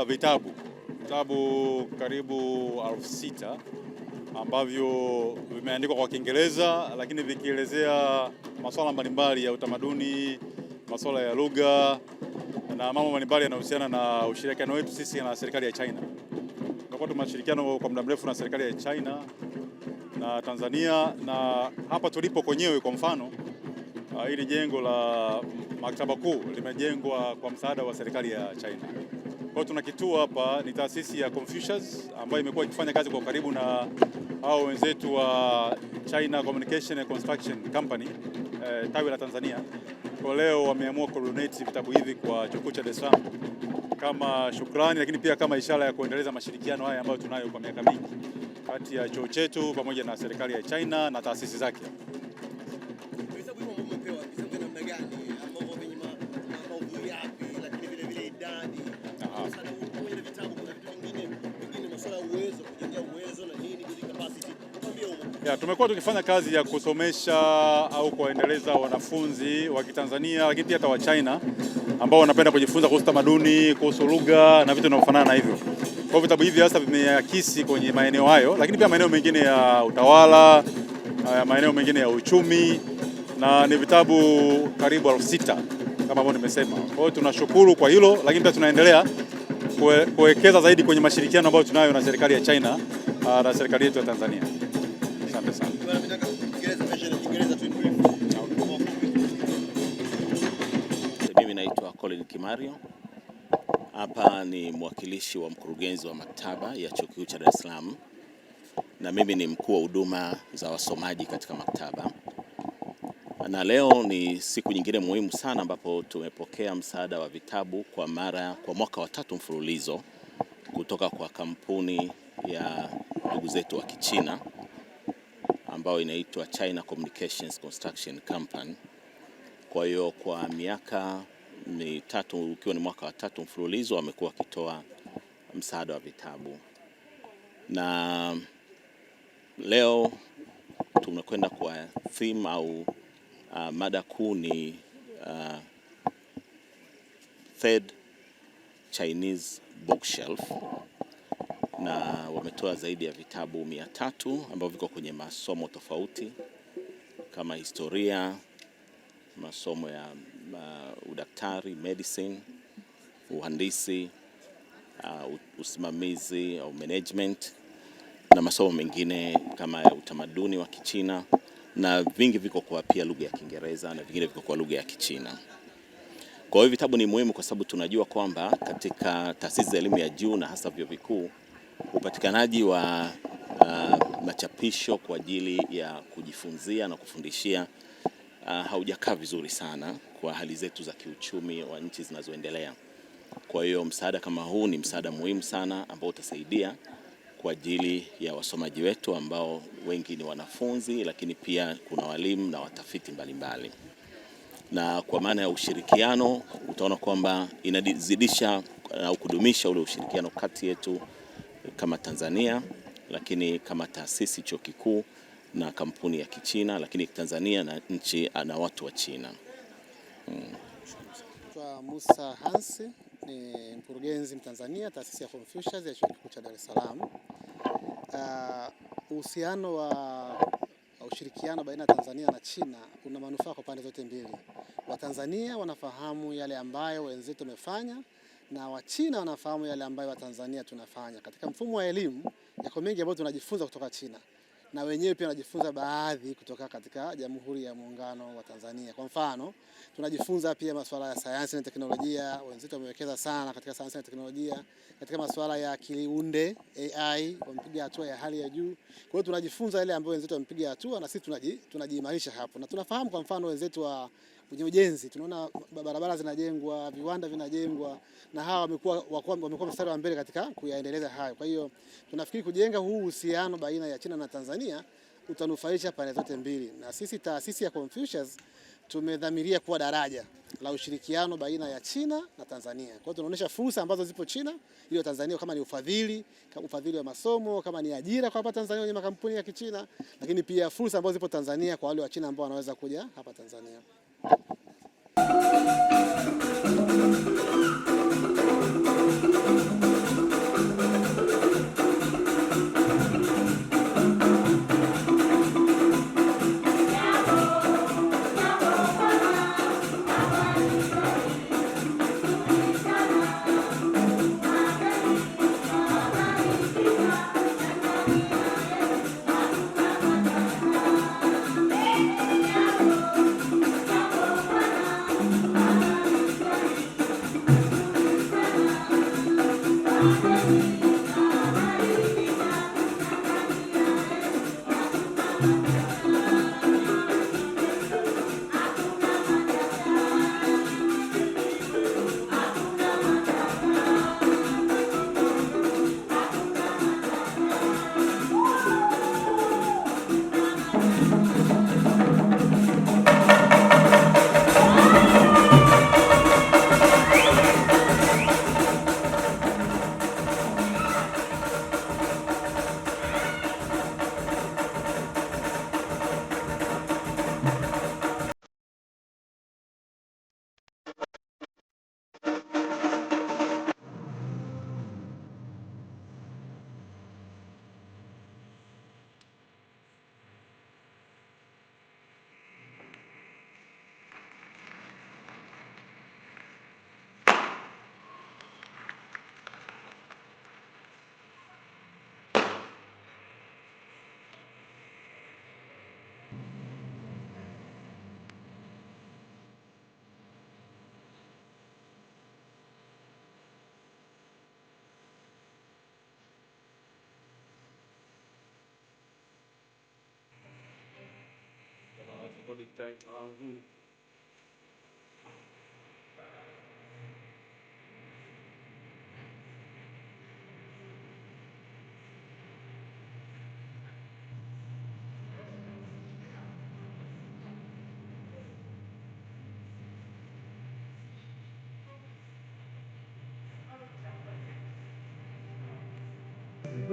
vitabu karibu 6,000 ambavyo vimeandikwa kwa Kiingereza, lakini vikielezea masuala mbalimbali ya utamaduni, masuala ya lugha na mambo mbalimbali yanayohusiana na ushirikiano wetu sisi na serikali ya China. Tumekuwa tunashirikiana kwa muda mrefu na serikali ya China na Tanzania, na hapa tulipo kwenyewe kwa mfano hili jengo la maktaba kuu limejengwa kwa msaada wa serikali ya China. Kwa hiyo tuna kituo hapa, ni taasisi ya Confucius ambayo imekuwa ikifanya kazi kwa karibu na hao wenzetu wa China Communication and Construction Company tawi la Tanzania. Kwa leo wameamua kudonate vitabu hivi kwa Chuo Kikuu cha Dar es Salaam kama shukrani, lakini pia kama ishara ya kuendeleza mashirikiano haya ambayo tunayo kwa miaka mingi kati ya chuo chetu pamoja na serikali ya China na taasisi zake. Tumekuwa tukifanya kazi ya kusomesha au kuendeleza wanafunzi wa Kitanzania lakini pia hata wa China ambao wanapenda kujifunza kuhusu tamaduni, kuhusu lugha na vitu vinavyofanana na hivyo. Kwa vitabu hivi hasa vimeakisi kwenye maeneo hayo, lakini pia maeneo mengine ya utawala, maeneo mengine ya uchumi, na ni vitabu karibu 6,000 kama ambavyo nimesema. Kwa hiyo tunashukuru kwa hilo, lakini pia tunaendelea kuwekeza zaidi kwenye mashirikiano ambayo tunayo na serikali ya China na serikali yetu ya Tanzania. Asante sana. Mimi naitwa Colin Kimario. Hapa ni mwakilishi wa mkurugenzi wa maktaba ya Chuo Kikuu cha Dar es Salaam, na mimi ni mkuu wa huduma za wasomaji katika maktaba. Na leo ni siku nyingine muhimu sana ambapo tumepokea msaada wa vitabu kwa mwaka wa 3 mfululizo kutoka kwa kampuni ya ndugu zetu wa Kichina ambao inaitwa China Communications Construction Company. Kwa hiyo kwa miaka mitatu, ukiwa ni mwaka wa 3 mfululizo, wamekuwa wakitoa msaada wa vitabu. Na leo tunakwenda kwa theme au mada kuu ni Third Chinese Bookshelf, na wametoa zaidi ya vitabu 300 ambavyo viko kwenye masomo tofauti kama historia, masomo ya udaktari, medicine, uhandisi, usimamizi au management, na masomo mengine kama ya utamaduni wa Kichina, na vingi viko kwa pia lugha ya Kiingereza na vingine viko kwa lugha ya Kichina. Kwa hiyo vitabu ni muhimu kwa sababu tunajua kwamba katika taasisi za elimu ya juu na hasa vyuo vikuu upatikanaji wa machapisho kwa ajili ya kujifunzia na kufundishia haujakaa vizuri sana kwa hali zetu za kiuchumi wa nchi zinazoendelea. Kwa hiyo msaada kama huu ni msaada muhimu sana ambao utasaidia kwa ajili ya wasomaji wetu ambao wengi ni wanafunzi, lakini pia kuna walimu na watafiti mbalimbali. Na kwa maana ya ushirikiano, utaona kwamba inazidisha au kudumisha ule ushirikiano kati yetu kama Tanzania, lakini kama taasisi chuo kikuu na kampuni ya Kichina, lakini Tanzania na nchi na watu wa China. Musa Hansi ni mkurugenzi Mtanzania, taasisi ya Confucius ya Chuo Kikuu cha Dar es Salaam. Uhusiano wa ushirikiano baina ya Tanzania na China una manufaa kwa pande zote mbili. Watanzania wanafahamu yale ambayo wenzetu wamefanya na Wachina wanafahamu yale ambayo Watanzania tunafanya. Katika mfumo wa elimu yako mengi ambayo tunajifunza kutoka China, na wenyewe pia wanajifunza baadhi kutoka katika Jamhuri ya Muungano wa Tanzania. Kwa mfano, tunajifunza pia masuala ya sayansi na teknolojia. Wenzetu wamewekeza sana katika sayansi na teknolojia, katika masuala ya akili unde AI, wamepiga hatua ya hali ya juu. Kwa hiyo tunajifunza yale ambayo wenzetu wamepiga hatua na sisi tunajiimarisha hapo. Na tunafahamu kwa mfano wenzetu wa kwenye ujenzi, tunaona barabara zinajengwa, viwanda vinajengwa, na hawa wamekuwa mstari wa mbele katika kuyaendeleza hayo. Kwa hiyo tunafikiri kujenga huu uhusiano baina ya China na Tanzania utanufaisha pande zote mbili, na sisi taasisi ya Confucius tumedhamiria kuwa daraja la ushirikiano baina ya China na Tanzania. Kwa hiyo tunaonyesha fursa ambazo zipo China ili Tanzania, kama ni ufadhili wa masomo, kama ni ajira kwa hapa Tanzania kwenye makampuni ya Kichina, lakini pia fursa ambazo zipo Tanzania kwa wale wa China ambao wanaweza kuja hapa Tanzania.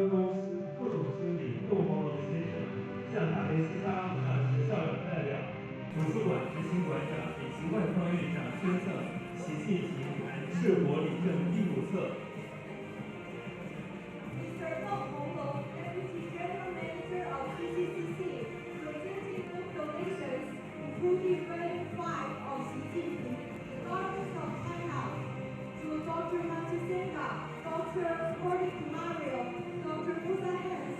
分公司各种经理斗猫楼先生向大雷西沙文大学校友代表、图书馆执行馆长以及外方院长宣赠其进行赤火理政第5册。Mr. Bob Molo, Deputy General Manager of CCCC, presenting the donations, including Volume 5 of Xi Jinping, The Gardens of China, to Dr. Matsusenga, Dr. Cory Mario, Dr. Musa Hens,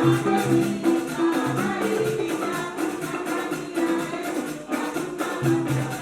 Thank you.